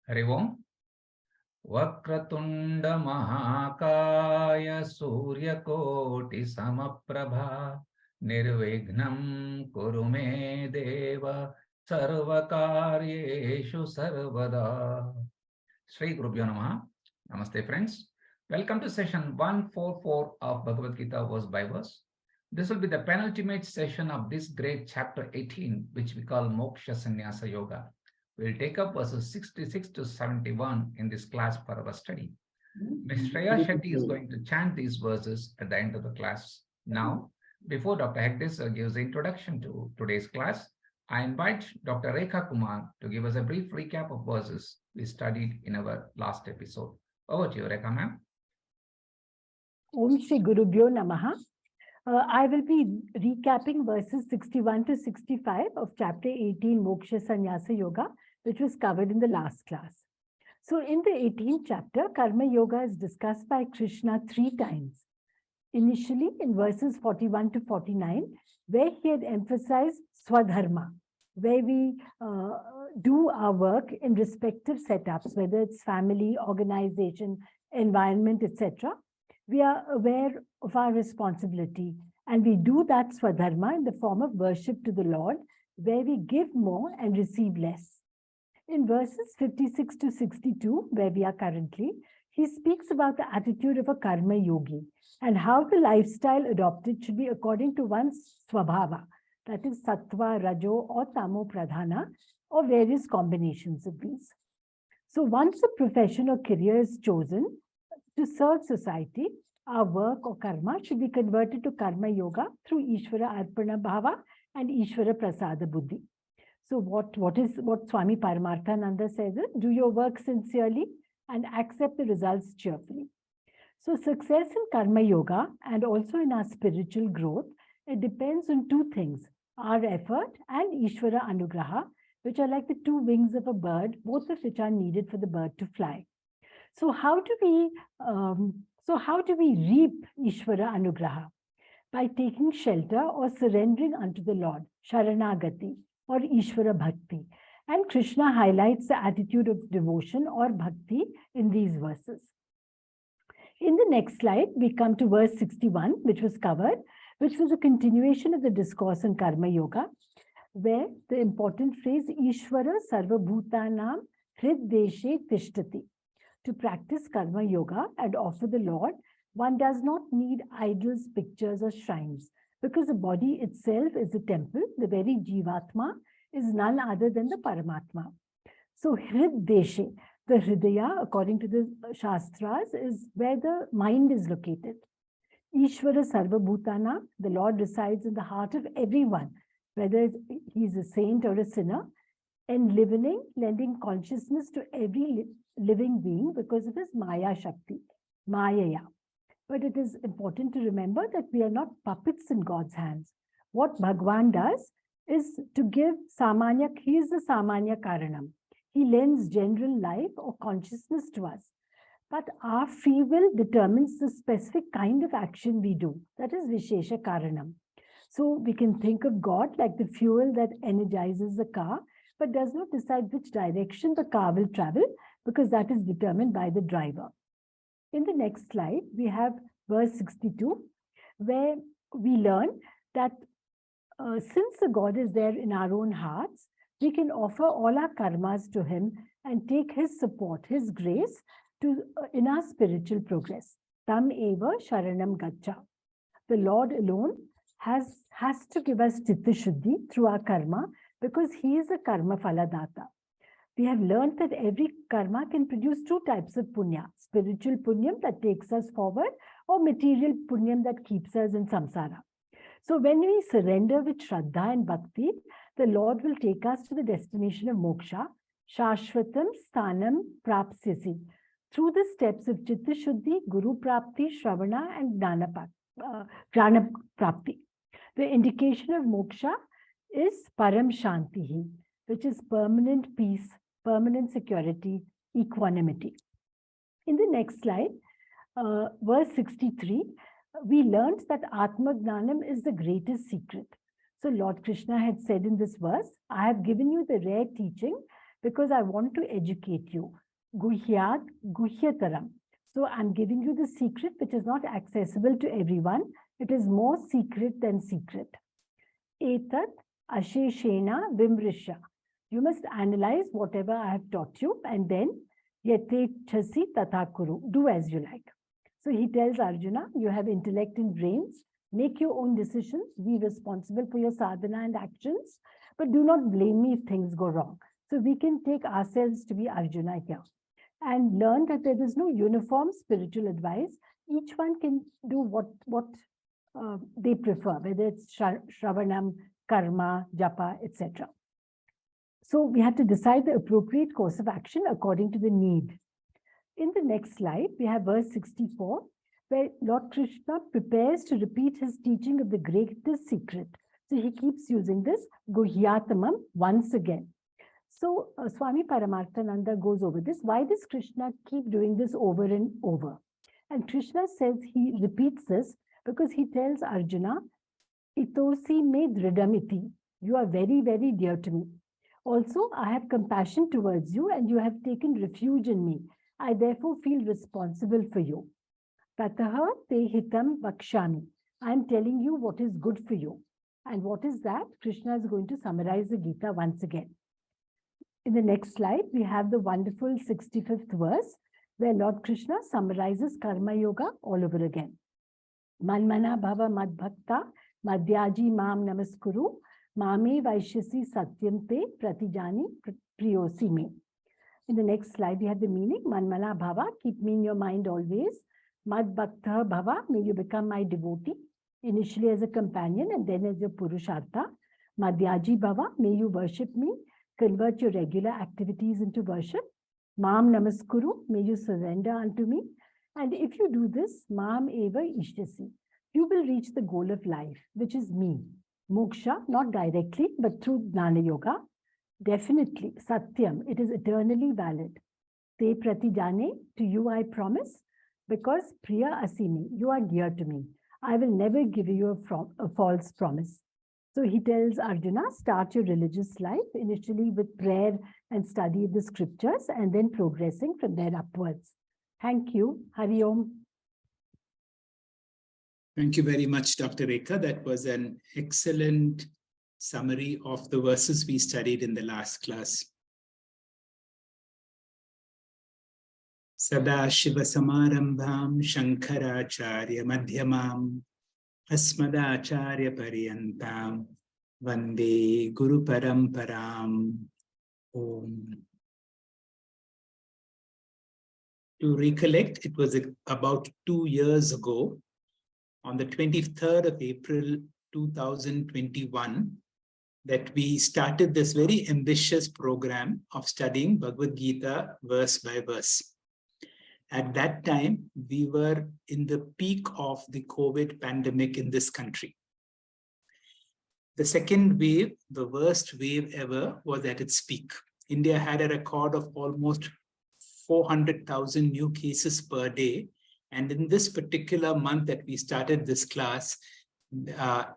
Hari Om. Vakratunda Mahakaya Surya Koti Samaprabha Nirvignam Kurume Deva Sarvakaryeshu Sarvada. Shri Gurubhyo Namaha. Namaste friends. Welcome to session 144 of Bhagavadgita verse by verse. This will be the penultimate session of this great chapter 18, which we call Moksha Sannyasa Yoga. We'll take up verses 66 to 71 in this class for our study. Ms. Shreya Shetty is going to chant these verses at the end of the class. Now, before Dr. Hegdes gives the introduction to today's class, I invite Dr. Rekha Kumar to give us a brief recap of verses we studied in our last episode. Over to you, Rekha ma'am. Om Shri Gurubhyo Namaha. I will be recapping verses 61 to 65 of chapter 18, Moksha Sannyasa Yoga, which was covered in the last class. So in the 18th chapter, Karma Yoga is discussed by Krishna 3 times. Initially in verses 41 to 49, where he had emphasized Swadharma, where we do our work in respective setups, whether it's family, organization, environment, etc. We are aware of our responsibility, and we do that Swadharma in the form of worship to the Lord, where we give more and receive less. In verses 56 to 62, where we are currently, he speaks about the attitude of a karma yogi and how the lifestyle adopted should be according to one's swabhava, that is sattva, rajo, or tamo pradhana, or various combinations of these. So once a profession or career is chosen to serve society, our work or karma should be converted to karma yoga through Ishvara Arpana Bhava and Ishvara Prasada Buddhi. So what Swami Paramarthananda says is, do your work sincerely and accept the results cheerfully. So success in karma yoga and also in our spiritual growth, it depends on 2 things, our effort and Ishvara Anugraha, which are like the 2 wings of a bird, both of which are needed for the bird to fly. So how do we reap Ishvara Anugraha? By taking shelter or surrendering unto the Lord, Sharanagati, or Ishvara Bhakti. And Krishna highlights the attitude of devotion or Bhakti in these verses. In the next slide, we come to verse 61, which was covered, which was a continuation of the discourse on Karma Yoga, where the important phrase, Ishvara sarvabhutanam hriddeshe tishtati. To practice Karma Yoga and offer the Lord, one does not need idols, pictures, or shrines, because the body itself is a temple. The very Jivatma is none other than the Paramathma. So hriddeshe, the hridaya, according to the Shastras, is where the mind is located. Ishvara sarvabhutana, the Lord resides in the heart of everyone, whether he's a saint or a sinner, enlivening, lending consciousness to every living being because of his Maya Shakti, Mayaya. But it is important to remember that we are not puppets in God's hands. What Bhagwan does is to give Samanya, he is the Samanya Karanam. He lends general life or consciousness to us. But our free will determines the specific kind of action we do. That is Vishesha Karanam. So we can think of God like the fuel that energizes the car, but does not decide which direction the car will travel, because that is determined by the driver. In the next slide, we have verse 62, where we learn that since the God is there in our own hearts, we can offer all our karmas to him and take his support, his grace in our spiritual progress. Tam eva sharanam gacha. The Lord alone has to give us chitta shuddhi through our karma, because he is a karma phaladata. We have learned that every karma can produce 2 types of punya, spiritual punyam that takes us forward, or material punyam that keeps us in samsara. So when we surrender with Shraddha and Bhakti, the Lord will take us to the destination of moksha, Shashvatam Sthanam Prapsyasi, through the steps of Chitta Shuddhi, Guru Prapti, Shravana, and Jnana Prapti. The indication of moksha is Param Shantihi, which is permanent peace, permanent security, equanimity. In the next slide, verse 63, we learned that Atma Jnanam is the greatest secret. So Lord Krishna had said in this verse, I have given you the rare teaching because I want to educate you. Guhyat guhyataram. So I'm giving you the secret which is not accessible to everyone. It is more secret than secret. Etat asheshena vimrisha. You must analyze whatever I have taught you, and then yatechasi tathakuru. Do as you like. So he tells Arjuna, you have intellect and brains. Make your own decisions. Be responsible for your sadhana and actions. But do not blame me if things go wrong. So we can take ourselves to be Arjuna here and learn that there is no uniform spiritual advice. Each one can do what they prefer, whether it's shravanam, karma, japa, etc. So we have to decide the appropriate course of action according to the need. In the next slide, we have verse 64, where Lord Krishna prepares to repeat his teaching of the greatest secret. So he keeps using this guhyatamam once again. So Swami Paramarthananda goes over this. Why does Krishna keep doing this over and over? And Krishna says he repeats this because he tells Arjuna, itosi me dridamiti. You are very, very dear to me. Also, I have compassion towards you and you have taken refuge in me. I therefore feel responsible for you. Tataha te hitam vakshami. I am telling you what is good for you. And what is that? Krishna is going to summarize the Gita once again. In the next slide, we have the wonderful 65th verse, where Lord Krishna summarizes Karma Yoga all over again. Manmana bhava mad bhakta, madhyaji mam namaskuru, mame vaishyasi satyam te pratijani priyosi me. In the next slide, we have the meaning. Manmana bhava, keep me in your mind always. Mad bhakta bhava, may you become my devotee, initially as a companion and then as your purushartha. Madhyaji bhava, may you worship me. Convert your regular activities into worship. Mam namaskuru, may you surrender unto me. And if you do this, mam eva ishyasi, you will reach the goal of life, which is me. Moksha, not directly, but through Jnana Yoga. Definitely, Satyam, it is eternally valid. Te pratijane, to you I promise, because Priya asimi, you are dear to me. I will never give you a false promise. So he tells Arjuna, start your religious life, initially with prayer and study of the scriptures, and then progressing from there upwards. Thank you. Hari Om. Thank you very much, Dr. Rekha. That was an excellent summary of the verses we studied in the last class. Sada Shiva Samarambham Shankaracharya Madhyamam Asmadacharya Paryantam Vande Guru Paramparam. Om. To recollect, it was about 2 years ago, on the 23rd of April 2021, that we started this very ambitious program of studying Bhagavad Gita verse by verse. At that time, we were in the peak of the COVID pandemic in this country. The second wave, the worst wave ever, was at its peak. India had a record of almost 400,000 new cases per day. And in this particular month that we started this class,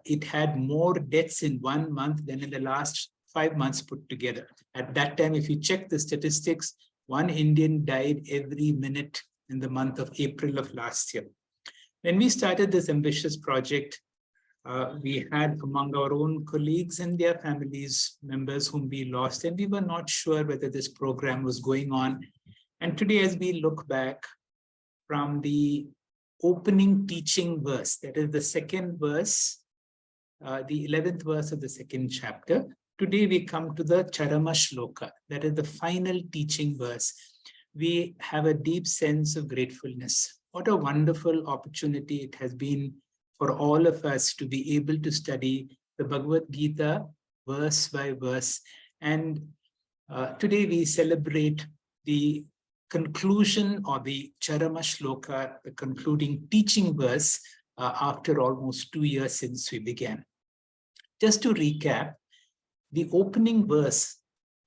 it had more deaths in 1 month than in the last 5 months put together. At that time, if you check the statistics, 1 Indian died every minute in the month of April of last year. When we started this ambitious project, we had among our own colleagues and their families, members whom we lost, and we were not sure whether this program was going on. And today, as we look back from the opening teaching verse, that is the second verse, the 11th verse of the second chapter, today we come to the charama slōkā, that is the final teaching verse. We have a deep sense of gratefulness. What a wonderful opportunity it has been for all of us to be able to study the Bhagavad Gita verse by verse. And today we celebrate the conclusion or the charama slōkā, the concluding teaching verse after almost 2 years since we began. Just to recap, the opening verse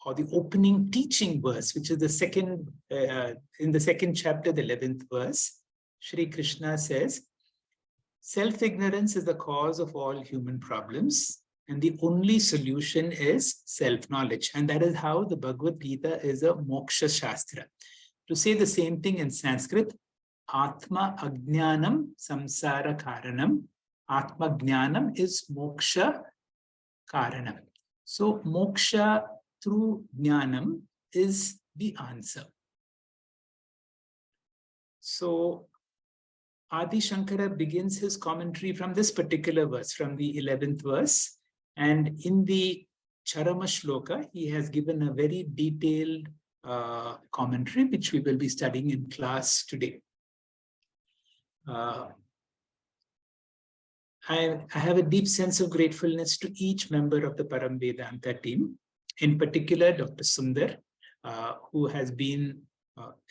or the opening teaching verse, which is the second, in the second chapter, the 11th verse, Shri Krishna says, self-ignorance is the cause of all human problems. and the only solution is self-knowledge. And that is how the Bhagavad Gita is a moksha shastra. To say the same thing in Sanskrit, atma ajñānam samsara karanam. Atma jñānam is moksha karanam. So moksha through jñānam is the answer. So Adi Shankara begins his commentary from this particular verse, from the 11th verse. And in the charama slōkā, he has given a very detailed commentary, which we will be studying in class today. I have a deep sense of gratefulness to each member of the Param Vedanta team, in particular Dr. Sundar, who has been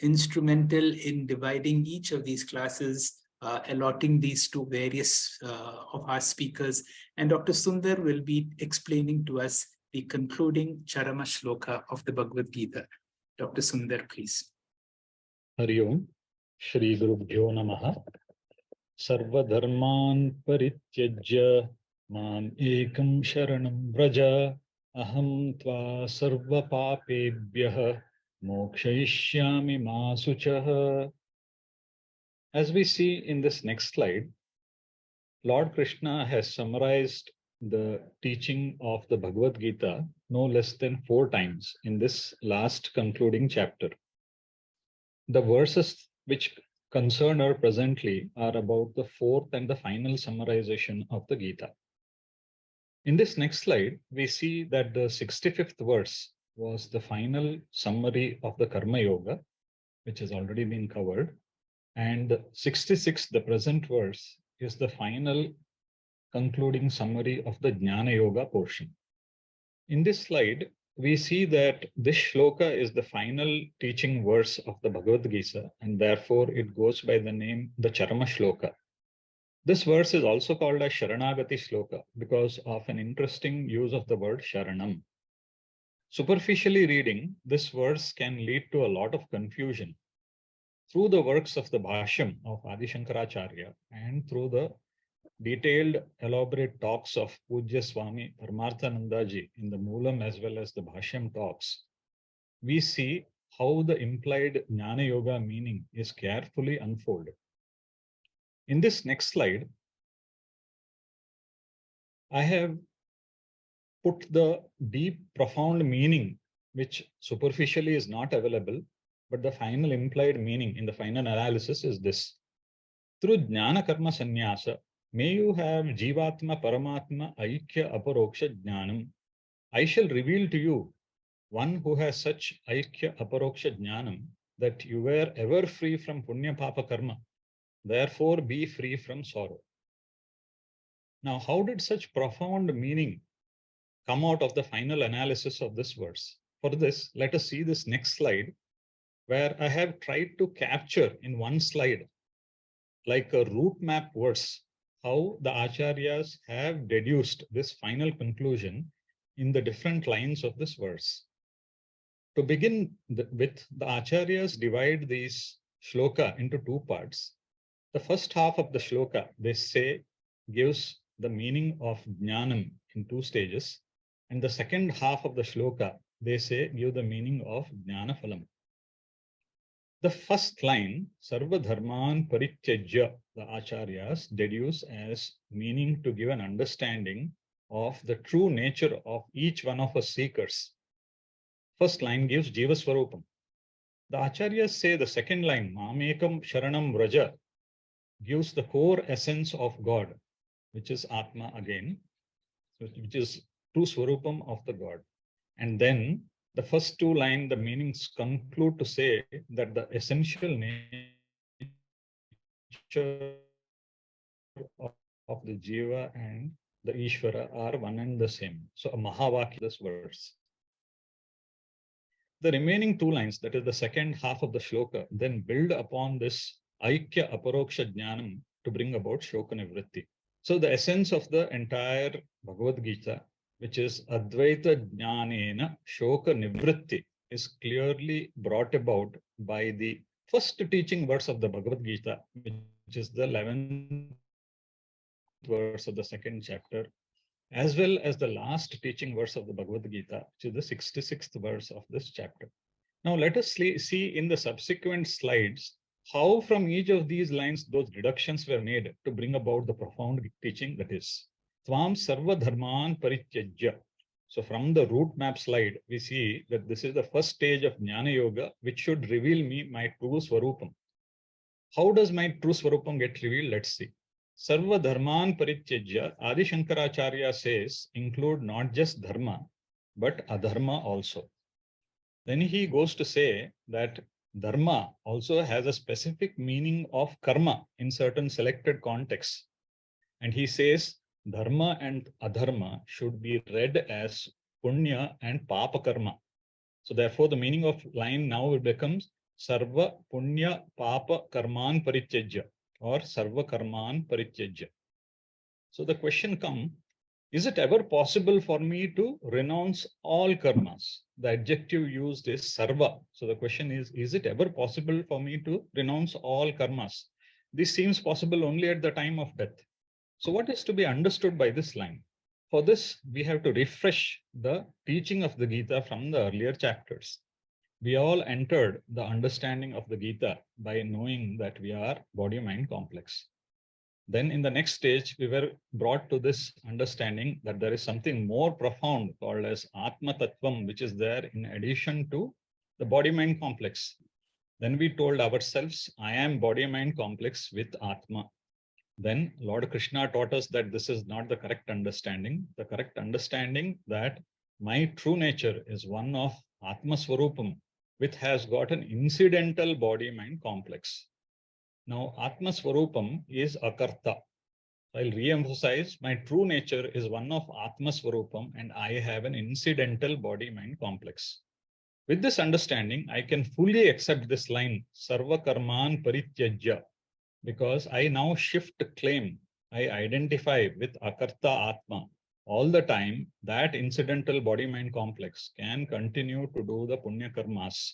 instrumental in dividing each of these classes, allotting these to various of our speakers. And Dr. Sundar will be explaining to us the concluding charama slōkā of the Bhagavad Gita. Dr. Sundar, please. Hari Om, Shri Gurubhyo Namaha. Sarvadharmān parityajya mam ekam sharanam vraja aham tva sarva papebhyah mokshayishyami ma suchah. As we see in this next slide, Lord Krishna has summarized the teaching of the Bhagavad Gita no less than 4 times in this last concluding chapter. The verses which concern her presently are about the 4th and the final summarization of the Gita. In this next slide, we see that the 65th verse was the final summary of the Karma Yoga, which has already been covered. And 66th, the present verse, is the final concluding summary of the Jnana Yoga portion. In this slide, we see that this shloka is the final teaching verse of the Bhagavad Gita, and therefore it goes by the name, the charama shloka. This verse is also called a Sharanagati shloka because of an interesting use of the word Sharanam. Superficially reading, this verse can lead to a lot of confusion. Through the works of the Bhashyam of Adi Shankaracharya and through the detailed, elaborate talks of Pujya Swami Paramarthanandaji in the Moolam as well as the Bhashyam talks, we see how the implied Jnana Yoga meaning is carefully unfolded. In this next slide, I have put the deep, profound meaning, which superficially is not available, but the final implied meaning in the final analysis is this. Through Jnana Karma Sannyasa, may you have Jivatma Paramathma Aikya Aparoksha Jnanam. I shall reveal to you one who has such Aikya Aparoksha Jnanam that you were ever free from Punya Papa Karma. Therefore, be free from sorrow. Now, how did such profound meaning come out of the final analysis of this verse? For this, let us see this next slide, where I have tried to capture in one slide, like a route map verse, how the Acharyas have deduced this final conclusion in the different lines of this verse. To begin with, the Acharyas divide these shloka into 2 parts. The first half of the shloka, they say, gives the meaning of jñānam in 2 stages. And the second half of the shloka, they say, give the meaning of jñāna phalam. The first line, sarvadharmān parityajya, the Acharyas deduce as meaning to give an understanding of the true nature of each one of us seekers. First line gives jiva swarupam. The Acharyas say the second line, mamekam sharanam vraja, gives the core essence of God, which is atma again, which is true swarupam of the God. And then the first 2 lines, the meanings conclude to say that the essential nature of the Jiva and the Ishvara are one and the same. So a Mahavakya, this verse. The remaining 2 lines, that is the second half of the shloka, then build upon this Aikya Aparoksha Jnanam to bring about Shoka Nivritti. So the essence of the entire Bhagavad Gita, which is Advaita Jnanena Shoka Nivritti, is clearly brought about by the first teaching verse of the Bhagavad Gita, which is the 11th verse of the 2nd chapter, as well as the last teaching verse of the Bhagavad Gita, which is the 66th verse of this chapter. Now let us see in the subsequent slides how from each of these lines those deductions were made to bring about the profound teaching, that is, Tvam sarvadharmān parityajya. So from the route map slide, we see that this is the first stage of Jnana Yoga, which should reveal me my true Swarupam. How does my true Swarupam get revealed? Let's see. Sarvadharmān parityajya, Adi Shankaracharya says, include not just dharma, but adharma also. Then he goes to say that dharma also has a specific meaning of karma in certain selected contexts. And he says dharma and adharma should be read as punya and papa karma. So therefore, the meaning of line now becomes sarva punya papa karman parityajya or sarva karman parityajya. So the question comes, is it ever possible for me to renounce all karmas? The adjective used is sarva. So the question is it ever possible for me to renounce all karmas? This seems possible only at the time of death. So what is to be understood by this line? For this, we have to refresh the teaching of the Gita from the earlier chapters. We all entered the understanding of the Gita by knowing that we are body-mind complex. Then in the next stage, we were brought to this understanding that there is something more profound called as atma tattvam, which is there in addition to the body-mind complex. Then we told ourselves, I am body-mind complex with atma. Then Lord Krishna taught us that this is not the correct understanding. The correct understanding that my true nature is one of atma swarupam, which has got an incidental body-mind complex. Now, Atma Swarupam is akarta. I'll re-emphasize, my true nature is one of Atma Swarupam and I have an incidental body-mind complex. With this understanding, I can fully accept this line, Sarva Karman Parityajya, because I now shift claim. I identify with akarta Atma all the time. That incidental body-mind complex can continue to do the punya karmas.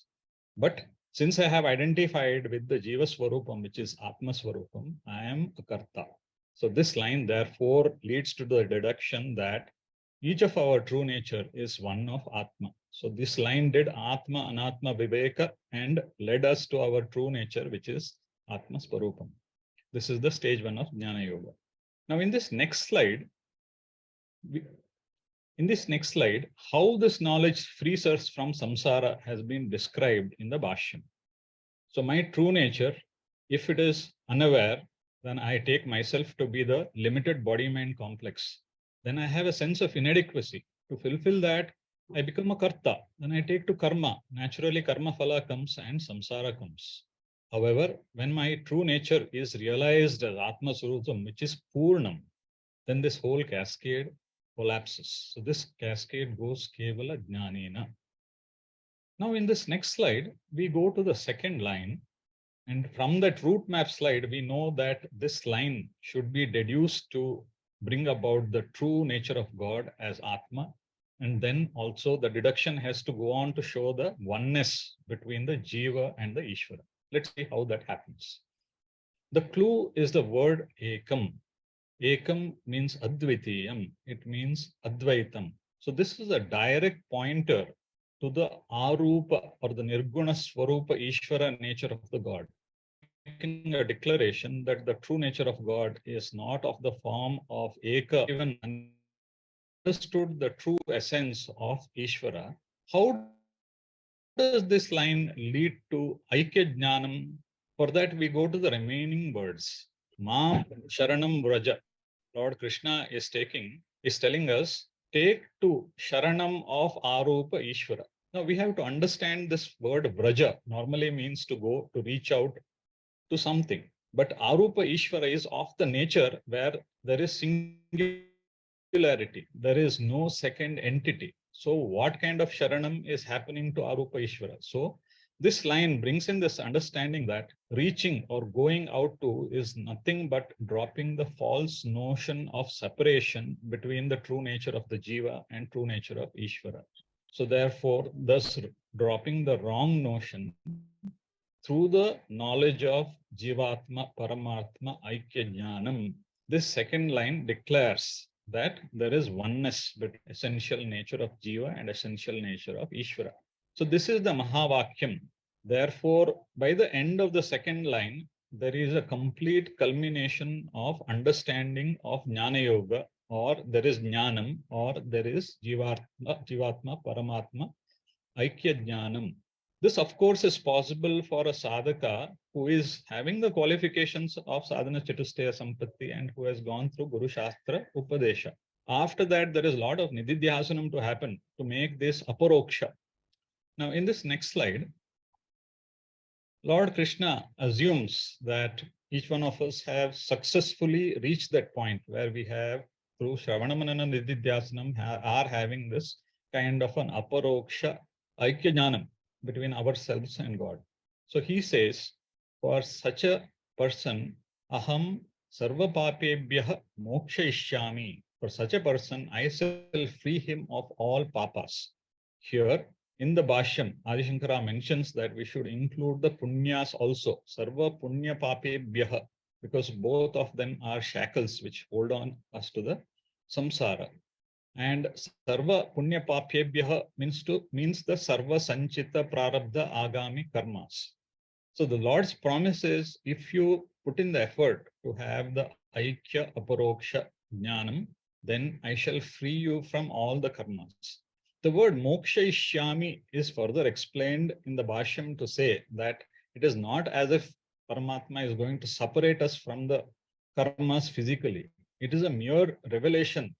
But since I have identified with the Jiva Swarupam, which is Atma Swarupam, I am a Karta. So this line therefore leads to the deduction that each of our true nature is one of Atma. So this line did Atma Anatma Viveka and led us to our true nature, which is Atma Swarupam. This is the stage 1 of Jnana Yoga. Now in this next slide, how this knowledge frees us from samsara has been described in the Bhashyam. So my true nature, if it is unaware, then I take myself to be the limited body-mind complex. Then I have a sense of inadequacy. To fulfill that, I become a karta. Then I take to karma. Naturally, karma phala comes and samsara comes. However, when my true nature is realized as Atma Swarupam, which is Purnam, then this whole cascade collapses. So this cascade goes kevala jnanena. Now in this next slide, we go to the second line. And from that route map slide, we know that this line should be deduced to bring about the true nature of God as Atma. And then also the deduction has to go on to show the oneness between the Jiva and the Ishvara. Let's see how that happens. The clue is the word ekam. Ekam means advitiyam. It means advaitam. So this is a direct pointer to the arupa or the nirguna swarupa Ishvara nature of the God. Making a declaration that the true nature of God is not of the form of eka, even understood the true essence of Ishvara. How does this line lead to aikya jñānam? For that, we go to the remaining words. Mam sharanam vraja. Lord Krishna is telling us, take to sharanam of arupa Ishvara. Now we have to understand this word vraja normally means to go to reach out to something. But arupa Ishvara is of the nature where there is singularity. There is no second entity. So what kind of sharanam is happening to arupa Ishvara? So this line brings in this understanding that reaching or going out to is nothing but dropping the false notion of separation between the true nature of the Jiva and true nature of Ishvara. So therefore, thus dropping the wrong notion through the knowledge of Jivatma, Paramathma, Aikya Jnanam. This second line declares that there is oneness between essential nature of Jiva and essential nature of Ishvara. So this is the Mahavakyam. Therefore, by the end of the second line, there is a complete culmination of understanding of Jnana Yoga, or there is Jnanam, or there is Jivatma, Paramathma, Aikya Jnanam. This, of course, is possible for a sadhaka who is having the qualifications of sadhana chatusteya sampatti and who has gone through Guru Shastra Upadesha. After that, there is a lot of nididhyasanam to happen to make this aparoksha. Now, in this next slide, Lord Krishna assumes that each one of us have successfully reached that point where we have, through Shravana Manana Nididhyasanam, are having this kind of an aparoksha Aikya Jnanam between ourselves and God. So he says, for such a person, aham sarva papebhyah mokshayishyami. For such a person, I shall free him of all papas. Here, in the Bhashyam, Adi Shankara mentions that we should include the punyas also, sarva punya papebhyah, because both of them are shackles which hold on us to the samsara. And sarva punya papebhyah means the sarva sanchita prarabdha agami karmas. So the Lord's promise is, if you put in the effort to have the aikya aparoksha jnanam, then I shall free you from all the karmas. The word mokshayishyami is further explained in the Bhashyam to say that it is not as if Paramatma is going to separate us from the karmas physically. It is a mere revelation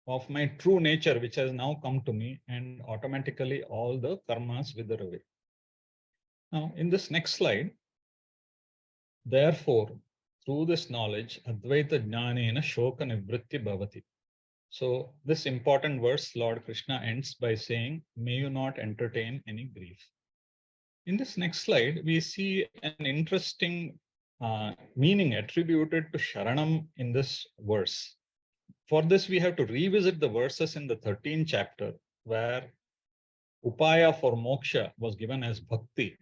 of my true nature, which has now come to me, and automatically all the karmas wither away. Now, in this next slide, therefore, through this knowledge, Advaita Jnanena Shoka Nivritti Bhavati. So this important verse, Lord Krishna ends by saying, may you not entertain any grief. In this next slide, we see an interesting meaning attributed to Sharanam in this verse. For this, we have to revisit the verses in the 13th chapter, where upaya for moksha was given as bhakti,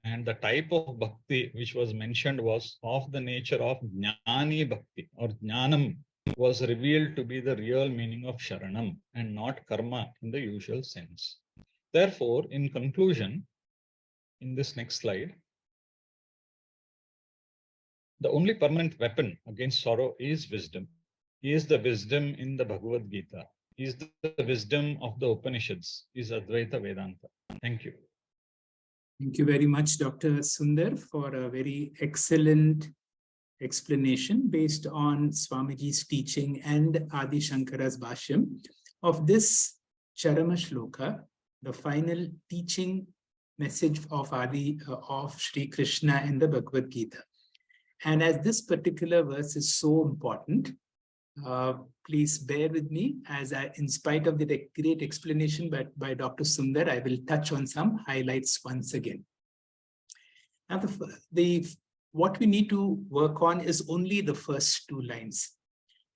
and the type of bhakti which was mentioned was of the nature of Jnani Bhakti, or Jnanam was revealed to be the real meaning of Sharanam and not karma in the usual sense. Therefore, in conclusion, in this next slide, the only permanent weapon against sorrow is wisdom. Is the wisdom in the Bhagavadgita, is the wisdom of the Upanishads, is Advaita Vedanta. Thank you. Thank you very much, Dr. Sundar, for a very excellent explanation based on Swamiji's teaching and Adi Shankara's Bhashyam of this charama slōkā, the final teaching message of Sri Krishna in the Bhagavad Gita. And as this particular verse is so important, please bear with me as in spite of the great explanation by Dr. Sundar, I will touch on some highlights once again. Now, what we need to work on is only the first two lines.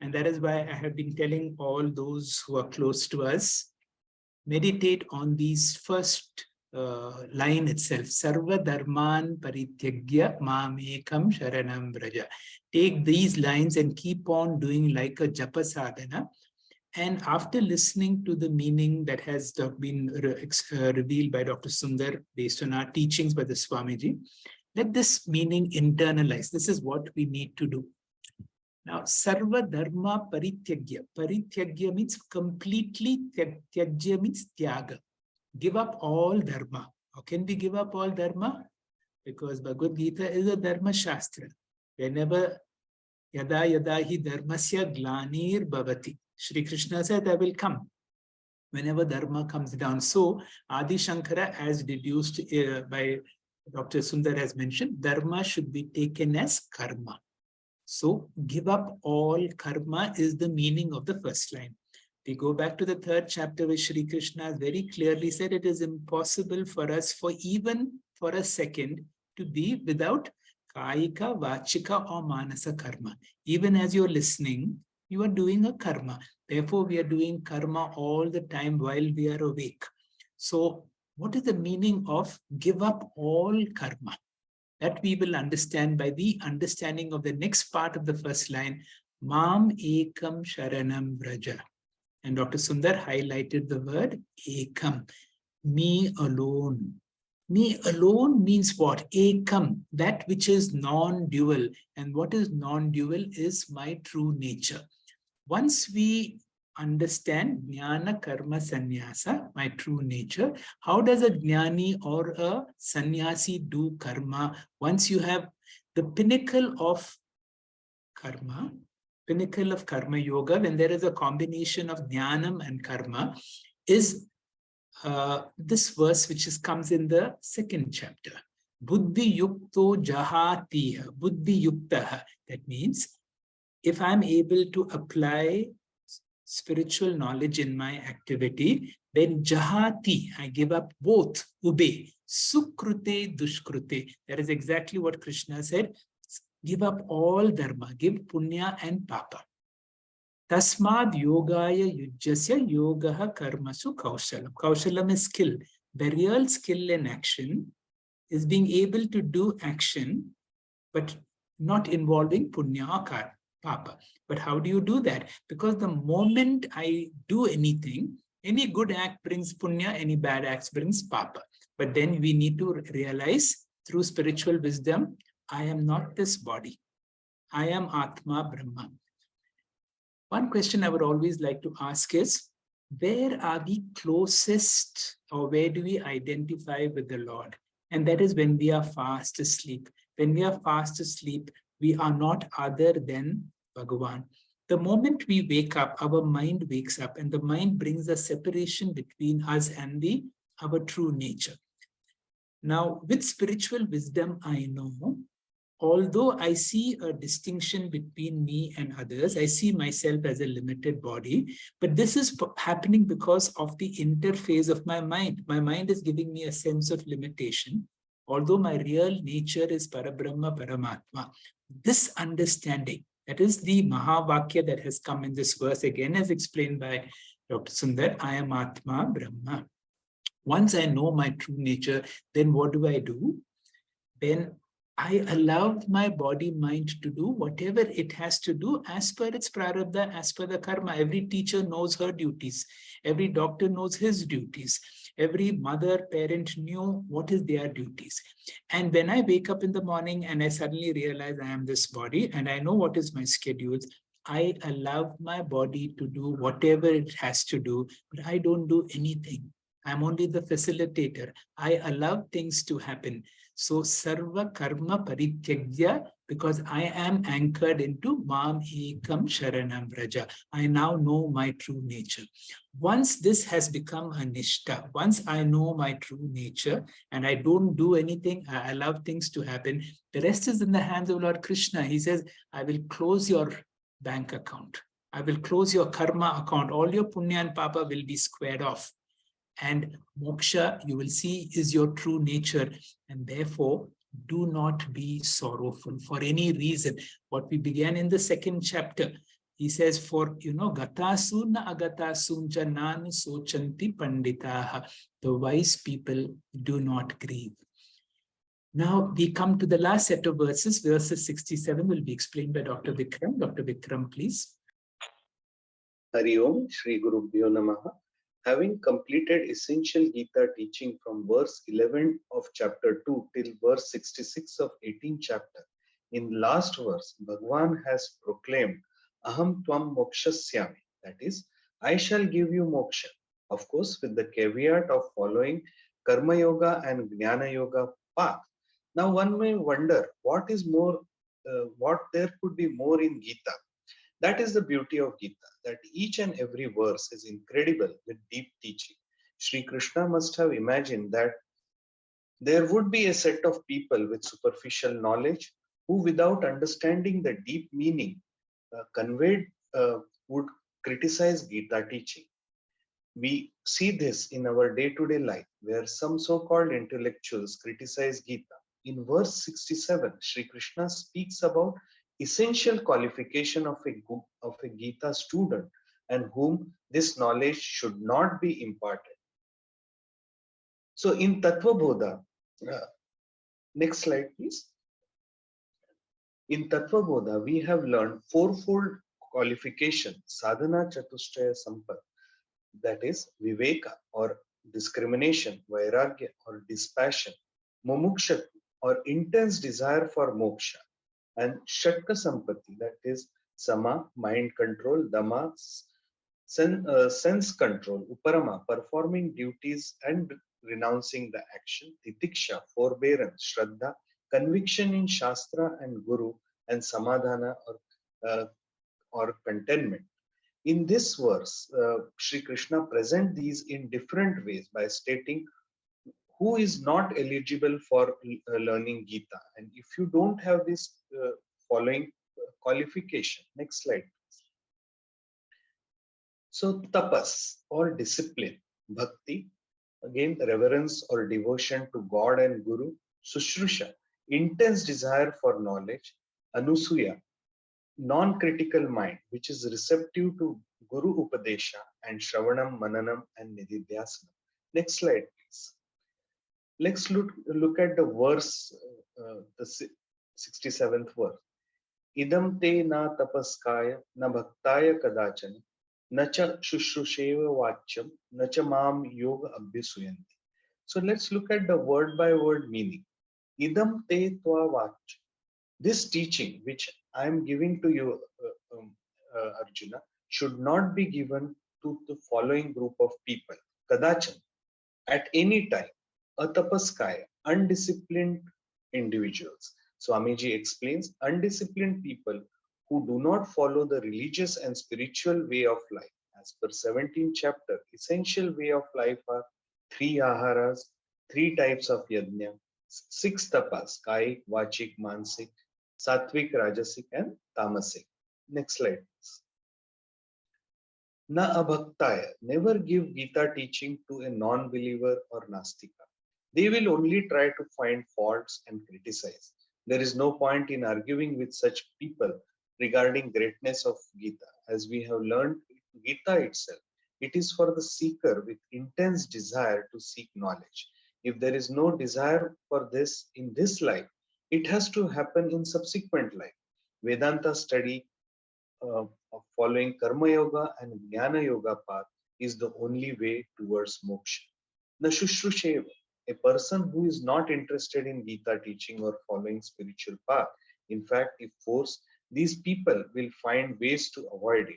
And that is why I have been telling all those who are close to us, meditate on these first line itself. Sarvadharmān parityajya mamekam sharanam vraja. Take these lines and keep on doing like a japa sadhana. And after listening to the meaning that has been revealed by Dr. Sundar based on our teachings by the Swamiji, let this meaning internalize. This is what we need to do. Now, sarva dharma parityajya. Parityajya means completely, tyajya means tyaga. Give up all dharma. How can we give up all dharma? Because Bhagavad Gita is a dharma shastra. Whenever yada yada hi dharmasya glanir bhavati. Shri Krishna said, I will come. Whenever dharma comes down. So, Adi Shankara, as deduced by Dr. Sundar has mentioned, dharma should be taken as karma. So, give up all karma is the meaning of the first line. We go back to the third chapter where Shri Krishna has very clearly said it is impossible for us for even for a second to be without kayika, vachika or manasa karma. Even as you're listening, you are doing a karma. Therefore, we are doing karma all the time while we are awake. So, what is the meaning of give up all karma? That we will understand by the understanding of the next part of the first line. Mam ekam sharanam vraja. And Dr. Sundar highlighted the word ekam, me alone. Me alone means what? Ekam, that which is non-dual. And what is non-dual is my true nature. Once we understand jnana karma sannyasa, my true nature, how does a jnani or a sannyasi do karma? Once you have the pinnacle of karma yoga, when there is a combination of jnanam and karma, is this verse which comes in the second chapter. Buddhi yukto jahatiha, buddhi yuktaha. That means if I'm able to apply spiritual knowledge in my activity, then jahati, I give up both, ube, sukrute, dushkrute. That is exactly what Krishna said. Give up all dharma, give punya and papa. Tasmad yogaya yujjasya yogaha karmasu kaushalam. Kaushalam is skill. The real skill in action is being able to do action, but not involving punya or papa. But how do you do that? Because the moment I do anything, any good act brings punya, any bad act brings papa. But then we need to realize through spiritual wisdom, I am not this body. I am atma Brahma. One question I would always like to ask is, where are we closest, or where do we identify with the Lord? And that is when we are fast asleep. When we are fast asleep, we are not other than Bhagavan. The moment we wake up, our mind wakes up, and the mind brings a separation between us and our true nature. Now, with spiritual wisdom, I know, although I see a distinction between me and others, I see myself as a limited body, but this is happening because of the interface of my mind. My mind is giving me a sense of limitation, although my real nature is Parabrahma, Paramatma. This understanding, that is the Mahavakya that has come in this verse, again as explained by Dr. Sundar, I am Atma, Brahma. Once I know my true nature, then what do? Then I allow my body, mind to do whatever it has to do as per its prarabdha, as per the karma. Every teacher knows her duties. Every doctor knows his duties. Every mother, parent knew what is their duties. And when I wake up in the morning and I suddenly realize I am this body and I know what is my schedules, I allow my body to do whatever it has to do, but I don't do anything. I'm only the facilitator. I allow things to happen. So sarva karma parityajya, because I am anchored into mam ekam sharanam vraja. I now know my true nature. Once this has become a nishtha, once I know my true nature and I don't do anything, I allow things to happen, the rest is in the hands of Lord Krishna. He says, I will close your bank account. I will close your karma account. All your punya and papa will be squared off. And moksha, you will see, is your true nature. And therefore, do not be sorrowful for any reason. What we began in the second chapter, he says, for, gatasun na agatasun cha nanu sochanti panditaha. The wise people do not grieve. Now we come to the last set of verses. Verses 67 will be explained by Dr. Vikram. Dr. Vikram, please. Hari Om, Shri Gurubhyo Namaha. Having completed essential Gita teaching from verse 11 of chapter 2 till verse 66 of 18th chapter, in last verse, Bhagavan has proclaimed, Aham Tvam Mokshasyami, that is, I shall give you moksha. Of course, with the caveat of following Karma Yoga and Jnana Yoga path. Now, one may wonder what is more, what there could be more in Gita. That is the beauty of Gita, that each and every verse is incredible with deep teaching. Sri Krishna must have imagined that there would be a set of people with superficial knowledge who, without understanding the deep meaning conveyed, would criticize Gita teaching. We see this in our day-to-day life, where some so-called intellectuals criticize Gita. In verse 67, Sri Krishna speaks about essential qualification of a Gita student and whom this knowledge should not be imparted. So in Tattva Bodha, next slide please. In Tattva Bodha, we have learned fourfold qualification, sadhana chatushtaya sampat, that is viveka or discrimination, vairagya or dispassion, mumuksha or intense desire for moksha, and shatka sampatti, that is sama, mind control, dhamma, sense control, uparama, performing duties and renouncing the action, titiksha, forbearance, shraddha, conviction in shastra and guru, and samadhana or contentment. In this verse, Sri Krishna presents these in different ways by stating who is not eligible for learning Gita. And if you don't have this following qualification, next slide. So tapas or discipline, bhakti, again reverence or devotion to God and Guru, sushrusha, intense desire for knowledge, anusuya, non-critical mind, which is receptive to Guru Upadesha, and Shravanam, Mananam, and Nididhyasanam. Next slide, please. Let's look at the verse, the 67th verse. Idam te na tapaskaya na bhaktaya kadachana na cha shushruseva vachyam na cha mam yoga abhyasuyanti. So let's look at the word by word meaning. Idam te tva vachyam. This teaching which I am giving to you, Arjuna, should not be given to the following group of people. Kadachan, at any time, atapaskaya, undisciplined individuals. Swamiji explains, undisciplined people who do not follow the religious and spiritual way of life. As per 17th chapter, essential way of life are 3 aharas, 3 types of yajna, 6 tapas, kayik, vachik, mansik, sattvic, rajasic, and tamasic. Next slide, please. Na abhaktaya, never give Gita teaching to a non-believer or nastika. They will only try to find faults and criticize. There is no point in arguing with such people regarding greatness of Gita. As we have learned, Gita itself, it is for the seeker with intense desire to seek knowledge. If there is no desire for this in this life, it has to happen in subsequent life. Vedanta study of following karma yoga and jnana yoga path is the only way towards moksha. Na shushrushev, a person who is not interested in Gita teaching or following spiritual path. In fact, if forced, these people will find ways to avoid it.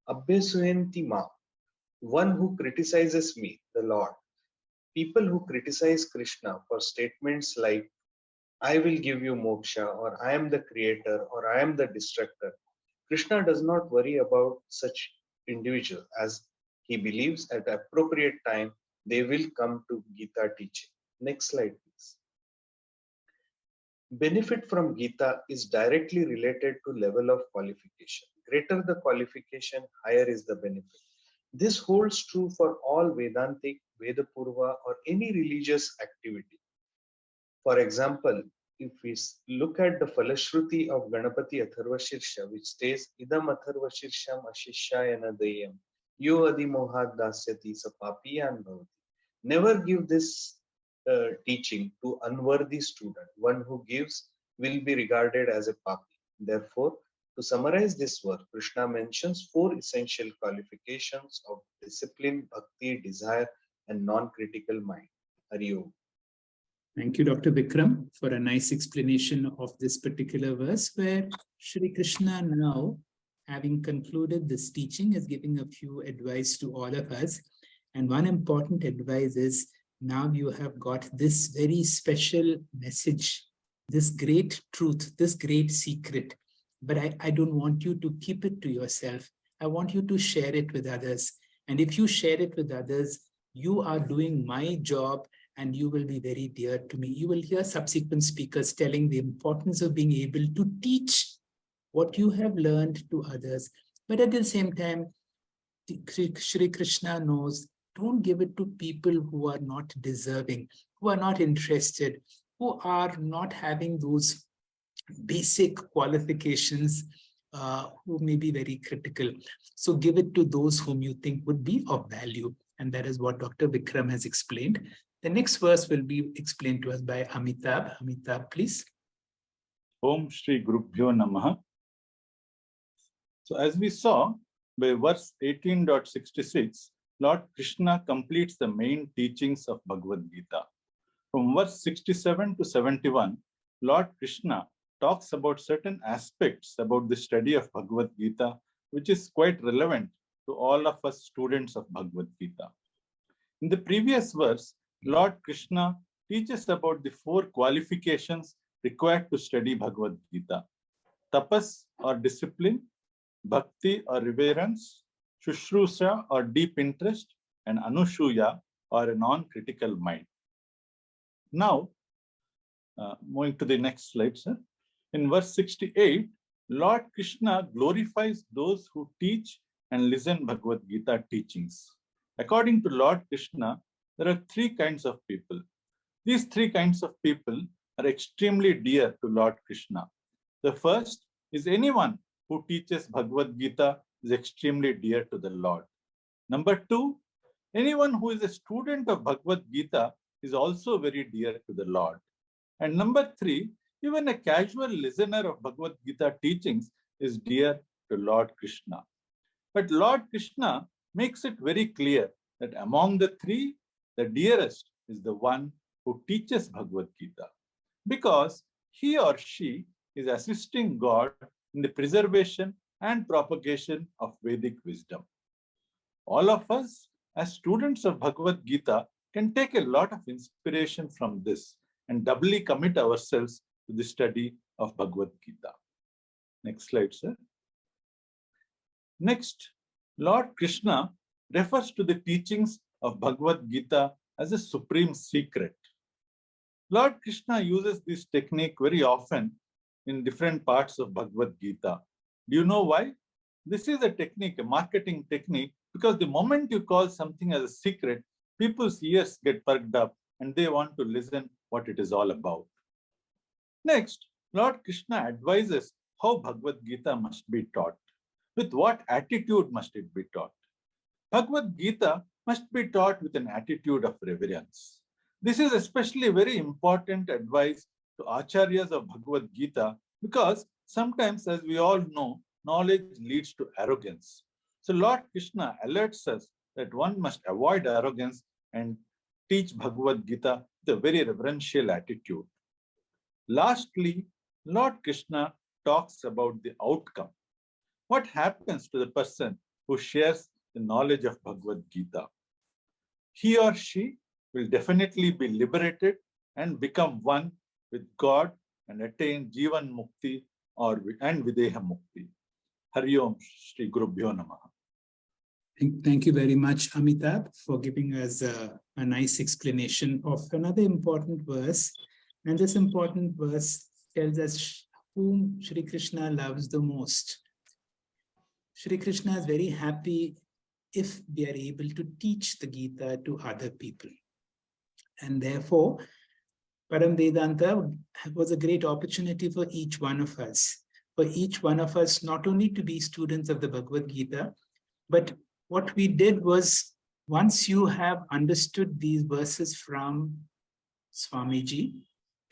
Abhyasuyanti ma, one who criticizes me, the Lord. People who criticize Krishna for statements like, I will give you moksha, or I am the creator, or I am the destructor. Krishna does not worry about such individuals, as he believes at appropriate time they will come to Gita teaching. Next slide, please. Benefit from Gita is directly related to level of qualification. Greater the qualification, higher is the benefit. This holds true for all Vedantic, Vedapurva, or any religious activity. For example, if we look at the Falashruti of Ganapati Atharva Shirsha, which says, Idam Atharva Shirsham Ashishayana Dayam, Yo Adi Mohad Dasyati Sapapiyan Bhavati. Never give this teaching to unworthy student. One who gives will be regarded as a papi. Therefore, to summarize this verse, Krishna mentions 4 essential qualifications of discipline, bhakti, desire, and non-critical mind. Hari Om. Thank you, Dr. Vikram, for a nice explanation of this particular verse, where Shri Krishna now, having concluded this teaching, is giving a few advice to all of us. And one important advice is, now you have got this very special message, this great truth, this great secret. But I don't want you to keep it to yourself. I want you to share it with others. And if you share it with others, you are doing my job, and you will be very dear to me. You will hear subsequent speakers telling the importance of being able to teach what you have learned to others. But at the same time, Shri Krishna knows, don't give it to people who are not deserving, who are not interested, who are not having those basic qualifications, who may be very critical. So give it to those whom you think would be of value. And that is what Dr. Vikram has explained. The next verse will be explained to us by Amitabh. Amitabh, please. Om Shri Gurubhyo Namaha. So as we saw, by verse 18.66, Lord Krishna completes the main teachings of Bhagavad Gita. From verse 67 to 71, Lord Krishna talks about certain aspects about the study of Bhagavad Gita, which is quite relevant to all of us students of Bhagavad Gita. In the previous verse, Lord Krishna teaches about the 4 qualifications required to study Bhagavad Gita: tapas or discipline, bhakti or reverence, shushrusha or deep interest, and anushuya or a non-critical mind. Now, moving to the next slide, sir. In verse 68, Lord Krishna glorifies those who teach and listen Bhagavad Gita teachings. According to Lord Krishna, there are 3 kinds of people. These 3 kinds of people are extremely dear to Lord Krishna. The first is anyone who teaches Bhagavad Gita is extremely dear to the Lord. Number 2, anyone who is a student of Bhagavad Gita is also very dear to the Lord. And number 3, even a casual listener of Bhagavad Gita teachings is dear to Lord Krishna. But Lord Krishna makes it very clear that among the 3, the dearest is the one who teaches Bhagavad Gita, because he or she is assisting God in the preservation and propagation of Vedic wisdom. All of us, as students of Bhagavad Gita, can take a lot of inspiration from this and doubly commit ourselves to the study of Bhagavad Gita. Next slide, sir. Next, Lord Krishna refers to the teachings of Bhagavad Gita as a supreme secret. Lord Krishna uses this technique very often in different parts of Bhagavad Gita. Do you know why? This is a technique, a marketing technique, because the moment you call something as a secret, people's ears get perked up and they want to listen what it is all about. Next, Lord Krishna advises how Bhagavad Gita must be taught. With what attitude must it be taught? Bhagavad Gita must be taught with an attitude of reverence. This is especially very important advice to acharyas of Bhagavad Gita, because sometimes, as we all know, knowledge leads to arrogance. So Lord Krishna alerts us that one must avoid arrogance and teach Bhagavad Gita with a very reverential attitude. Lastly, Lord Krishna talks about the outcome. What happens to the person who shares the knowledge of Bhagavad Gita? He or she will definitely be liberated and become one with God and attain Jivan Mukthi and Videha Mukthi. Hari Om Shri Gurubhyo Namaha. Thank you very much, Amitabh, for giving us a nice explanation of another important verse. And this important verse tells us whom Shri Krishna loves the most. Shri Krishna is very happy if we are able to teach the Gita to other people. And therefore, Param Vedanta was a great opportunity for each one of us. For each one of us, not only to be students of the Bhagavad Gita, but what we did was, once you have understood these verses from Swamiji,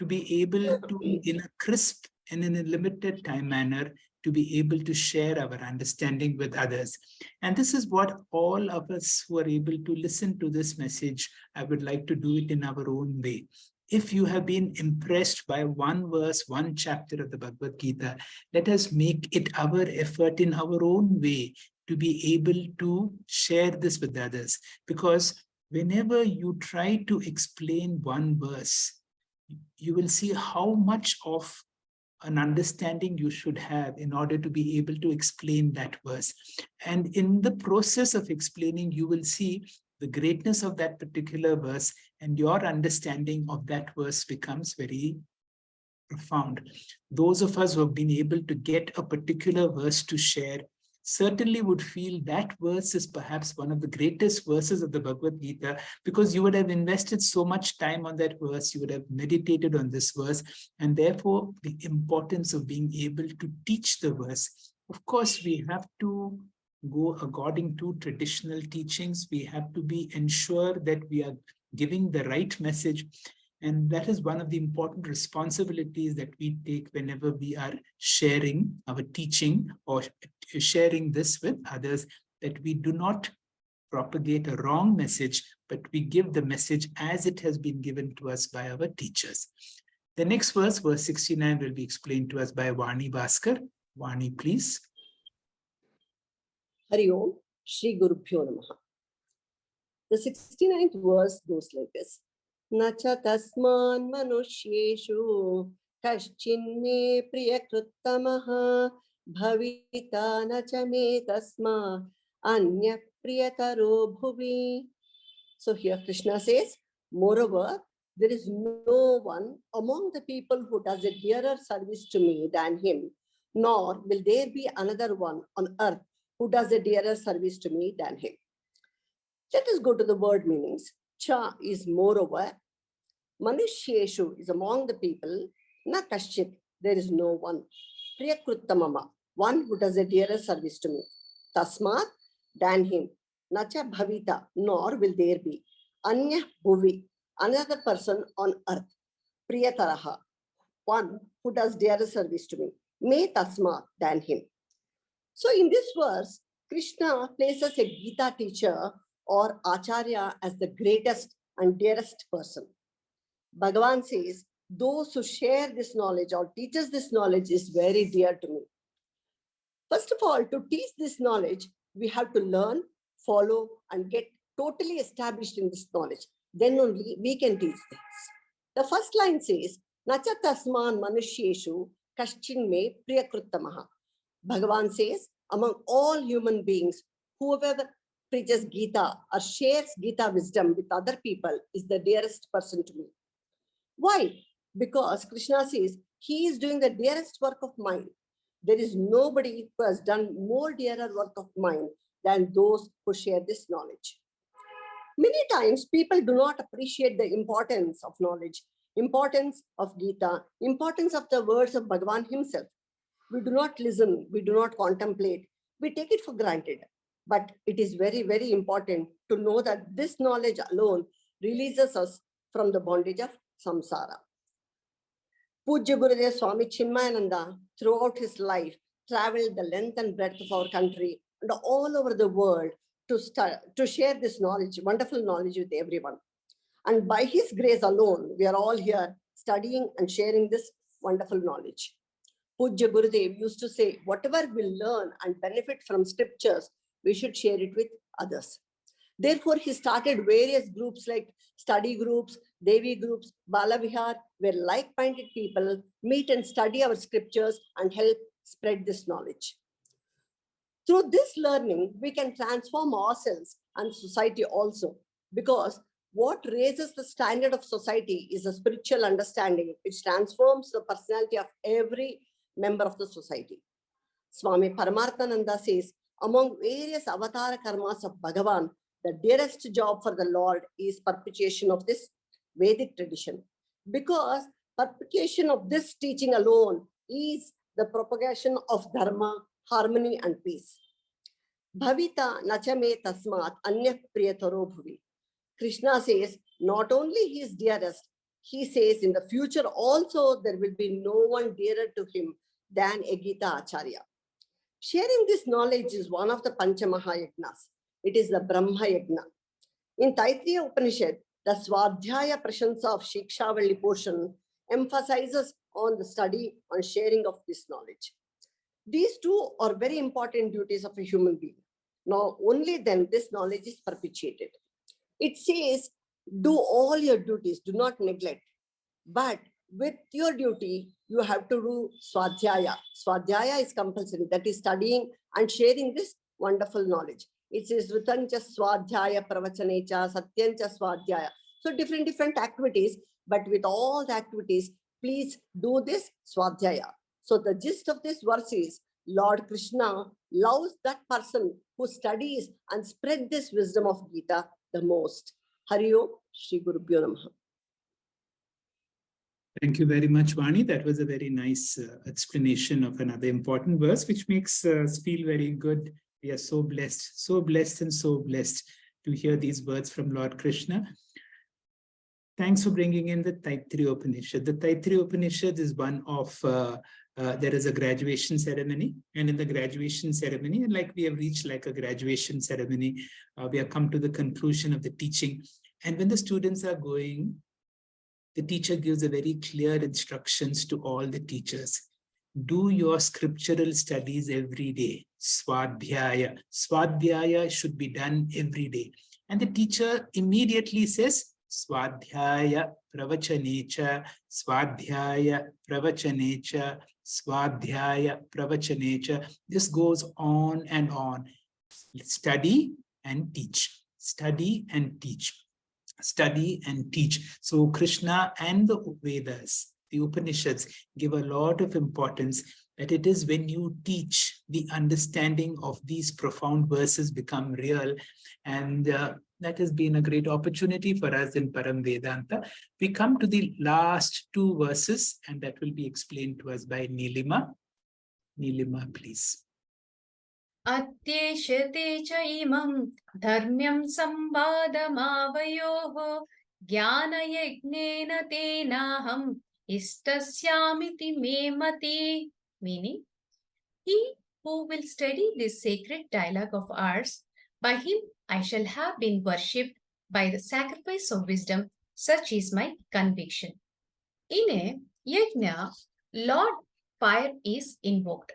to be able to, in a crisp and in a limited time manner, to be able to share our understanding with others. And this is what all of us who are able to listen to this message, I would like to do it in our own way. If you have been impressed by one verse, one chapter of the Bhagavad Gita, let us make it our effort in our own way to be able to share this with others. Because whenever you try to explain one verse, you will see how much of an understanding you should have in order to be able to explain that verse. And in the process of explaining, you will see the greatness of that particular verse, and your understanding of that verse becomes very profound. Those of us who have been able to get a particular verse to share certainly would feel that verse is perhaps one of the greatest verses of the Bhagavad Gita, because you would have invested so much time on that verse, you would have meditated on this verse, and therefore the importance of being able to teach the verse. Of course, we have to go according to traditional teachings. We have to be ensure that we are giving the right message. And that is one of the important responsibilities that we take whenever we are sharing our teaching or sharing this with others, that we do not propagate a wrong message, but we give the message as it has been given to us by our teachers. The next verse, verse 69, will be explained to us by Vani Bhaskar. Vani, please. Hari Om, Shri Gurubhyo Namaha. The 69th verse goes like this. Nacha tasman manushyeshu kaschin me priyakruttamaha bhavita nacha me tasma anya priyataro bhuvi. So here Krishna says, moreover, there is no one among the people who does a dearer service to me than him, nor will there be another one on earth who does a dearer service to me than him. Let us go to the word meanings. Cha is moreover. Manushyeshu is among the people. Na kaschit, there is no one. Priyakruttamama, one who does a dearer service to me. Tasmat, than him. Nacha bhavita, nor will there be. Anya bhuvi, another person on earth. Priyataraha, one who does dearer service to me. Me tasmat, than him. So in this verse, Krishna places a Gita teacher or Acharya as the greatest and dearest person. Bhagavan says, those who share this knowledge or teaches this knowledge is very dear to me. First of all, to teach this knowledge, we have to learn, follow, and get totally established in this knowledge. Then only we can teach this. The first line says, Nacha tasman manushyeshu kaschin me priyakruttamaha. Bhagavan says, among all human beings, whoever preaches Gita or shares Gita wisdom with other people is the dearest person to me. Why? Because Krishna says, he is doing the dearest work of mine. There is nobody who has done more dearer work of mine than those who share this knowledge. Many times people do not appreciate the importance of knowledge, importance of Gita, importance of the words of Bhagavan himself. We do not listen, we do not contemplate, we take it for granted. But it is very, very important to know that this knowledge alone releases us from the bondage of samsara. Pujya Gurudev Swami Chinmayananda, throughout his life, traveled the length and breadth of our country and all over the world to share this knowledge, wonderful knowledge with everyone. And by his grace alone, we are all here studying and sharing this wonderful knowledge. Pujya Gurudev used to say, whatever we learn and benefit from scriptures, we should share it with others. Therefore, he started various groups like study groups, Devi groups, Bala Vihar, where like-minded people meet and study our scriptures and help spread this knowledge. Through this learning, we can transform ourselves and society also, because what raises the standard of society is a spiritual understanding which transforms the personality of every member of the society. Swami Paramathma says, among various avatar karmas of Bhagavan, the dearest job for the Lord is perpetuation of this Vedic tradition, because perpetuation of this teaching alone is the propagation of dharma, harmony, and peace. Bhavita nachame tasmat anya priyataro bhuvi. Krishna says, not only he is dearest, he says in the future also there will be no one dearer to him than a Gita Acharya. Sharing this knowledge is one of the Panchamahayagnas. It is the Brahma Yagna. In Taittiriya Upanishad, the Swadhyaya Prashansa of Shikshavalli portion emphasizes on the study and sharing of this knowledge. These two are very important duties of a human being. Now, only then this knowledge is perpetuated. It says, do all your duties, do not neglect. But with your duty, you have to do Swadhyaya. Swadhyaya is compulsory, that is studying and sharing this wonderful knowledge. It says, Rutancha Swadhyaya Pravachanacha, Satyancha Swadhyaya. So different activities, but with all the activities, please do this Swadhyaya. So the gist of this verse is, Lord Krishna loves that person who studies and spread this wisdom of Gita the most. Hari Om, Shri Gurubhyo Namaha. Thank you very much, Vani. That was a very nice explanation of another important verse, which makes us feel very good. We are so blessed and so blessed to hear these words from Lord Krishna. Thanks for bringing in the Taittiriya Upanishad. The Taittiriya Upanishad is one of, there is a graduation ceremony, and in the graduation ceremony, like we have reached like a graduation ceremony, we have come to the conclusion of the teaching. And when the students are going, the teacher gives a very clear instructions to all the teachers. Do your scriptural studies every day. Swadhyaya. Swadhyaya should be done every day. And the teacher immediately says, Swadhyaya pravachanecha, Swadhyaya pravachanecha, Swadhyaya pravachanecha. This goes on and on. Study and teach. Study and teach. Study and teach. So Krishna and the Vedas, the Upanishads, give a lot of importance that it is when you teach, the understanding of these profound verses become real. And that has been a great opportunity for us in Param Vedanta. We come to the last two verses, and that will be explained to us by Nilima. Nilima, please. Atyeshate cha imam dharmyam sambadamavayoho jnana yajnena tenaham istasyamiti me mati. Meaning, he who will study this sacred dialogue of ours, by him I shall have been worshipped by the sacrifice of wisdom. Such is my conviction. In a yajna, Lord fire is invoked.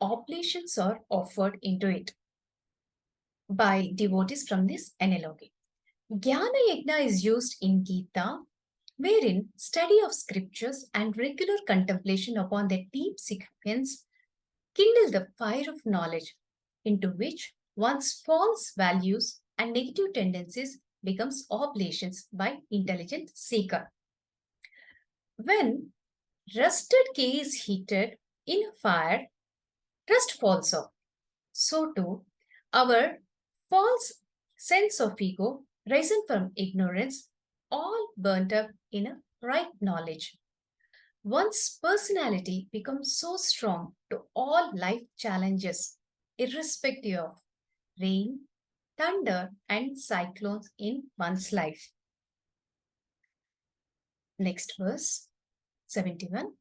Oblations are offered into it by devotees from this analogy. Jnana Yajna is used in Gita, wherein study of scriptures and regular contemplation upon their deep sequence kindle the fire of knowledge, into which one's false values and negative tendencies becomes oblations by intelligent seeker. When rusted clay is heated in a fire, rust falls off. So too, our false sense of ego, risen from ignorance, all burnt up in a right knowledge. One's personality becomes so strong to all life challenges, irrespective of rain, thunder, and cyclones in one's life. Next verse, 71.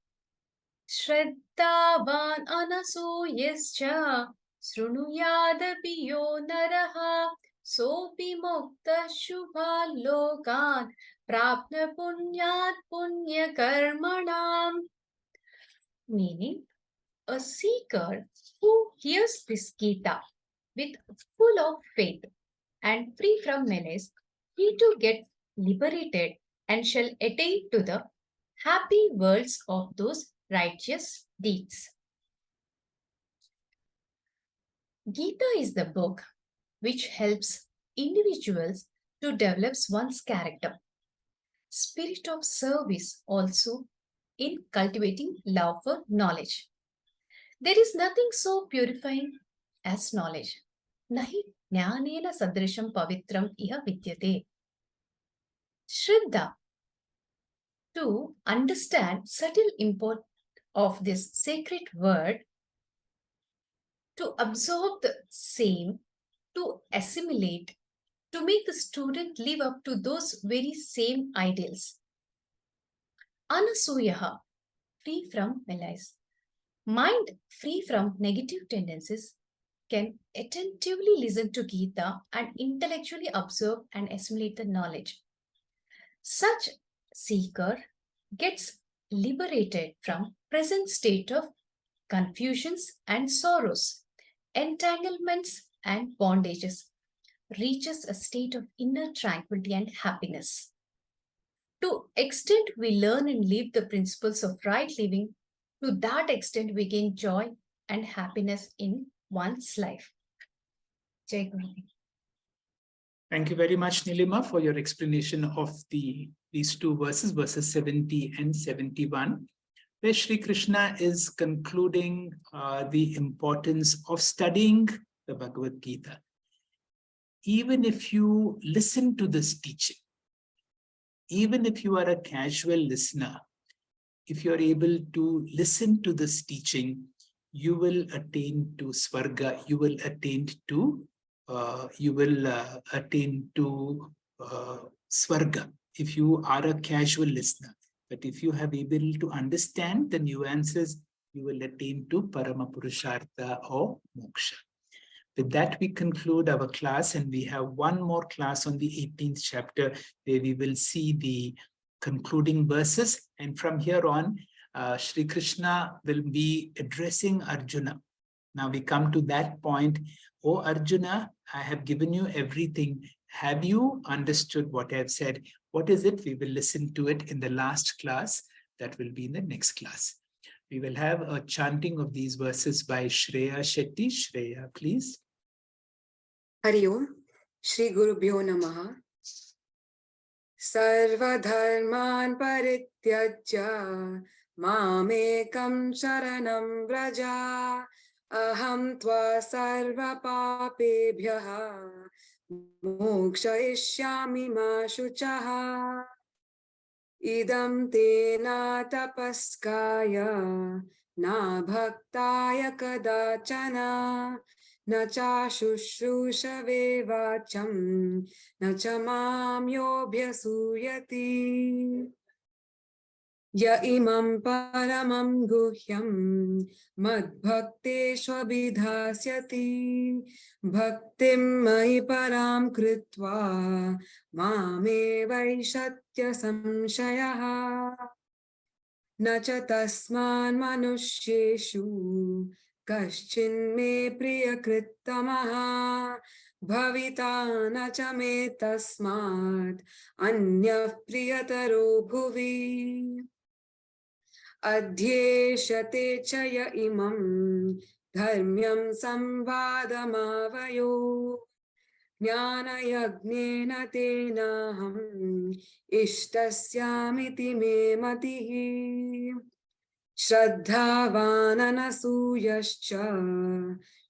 Shraddhavan anasuyascha shrunuyadapi yo naraha sopi mukta shubha lokan prapna punyat punya karmanam. Meaning, a seeker who hears this Gita with full of faith and free from menace, he too gets liberated and shall attain to the happy worlds of those righteous deeds. Gita is the book which helps individuals to develop one's character, spirit of service also in cultivating love for knowledge. There is nothing so purifying as knowledge. Nahi jnanena sadrisham pavitram iha vidyate. Shraddha, to understand subtle import of this sacred word, to absorb the same, to assimilate, to make the student live up to those very same ideals. Anasuyaha, free from malice. Mind free from negative tendencies can attentively listen to Gita and intellectually absorb and assimilate the knowledge. Such seeker gets liberated from present state of confusions and sorrows, entanglements and bondages, reaches a state of inner tranquility and happiness. To extent we learn and live the principles of right living, to that extent we gain joy and happiness in one's life. Jai Guru. Thank you very much, Nilima, for your explanation of these two verses, verses 70 and 71, where Sri Krishna is concluding the importance of studying the Bhagavad Gita. Even if you listen to this teaching, even if you are a casual listener, if you are able to listen to this teaching, you will attain to Svarga, you will attain to Svarga if you are a casual listener. But if you have able to understand the nuances, you will attain to Parama Purushartha or Moksha. With that, we conclude our class, and we have one more class on the 18th chapter where we will see the concluding verses. And from here on, Sri Krishna will be addressing Arjuna. Now we come to that point. Oh Arjuna, I have given you everything. Have you understood what I have said? What is it? We will listen to it in the last class. That will be in the next class. We will have a chanting of these verses by Shreya Shetty. Shreya, please. Hari Om, Shri Gurubhyo Namaha. Sarvadharmān parityajya, mamekam sharanam vraja, aham tva sarva papebhyaha, mokshayishyami ma shuchaha. Idam te na tapaskaya, na bhaktaya kadachana, na cha shushrusave vacham, na cha mam yobhyasuyati. Ya imam paramam guhyam, madbhakteshvabhidhasyati, bhaktim mahi param kritva, mame vaishatya samshayaha. Na cha tasman manushyeshu, kaschin me priyakritamaha, bhavita na cha me tasmat, anya priyataro bhuvi. Adhyeshate chaya imam, dharmyam samvadamavayo, jnana yagnena tenaham, ishtasyamiti me matihi. Shraddhavananasuyascha,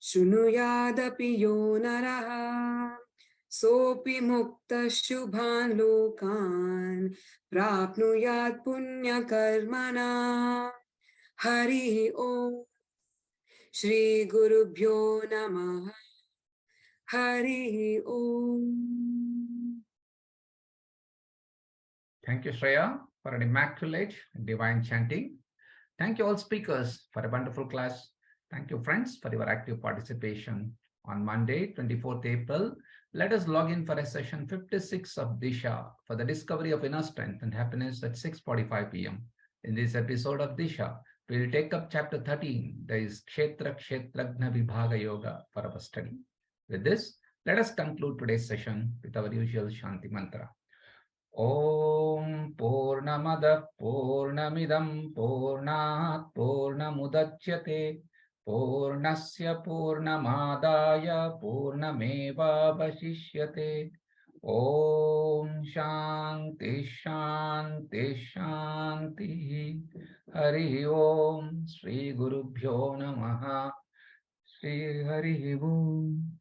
shunuyadapi yo naraha, sopi mukta shubhan lokan, prapnuyat punya karmana. Hari Om, Shri Gurubhyo Namaha. Hari Om. Thank you, Shreya, for an immaculate and divine chanting. Thank you all speakers for a wonderful class. Thank you friends for your active participation. On Monday, 24th April, let us log in for a session 56 of Disha for the discovery of inner strength and happiness at 6:45 p.m. In this episode of Disha, we will take up chapter 13, that is Kshetra Kshetrajna Vibhaga Yoga, for our study. With this, let us conclude today's session with our usual Shanti mantra. Om Purnamada Purnamidam Purnat Purnamudachyate Purnasya Purnamadaya Purnameva Vashishyate. Om Shanti Shanti Shanti. Hari Om. Shri Gurubhyo Namaha. Shri Hari Om.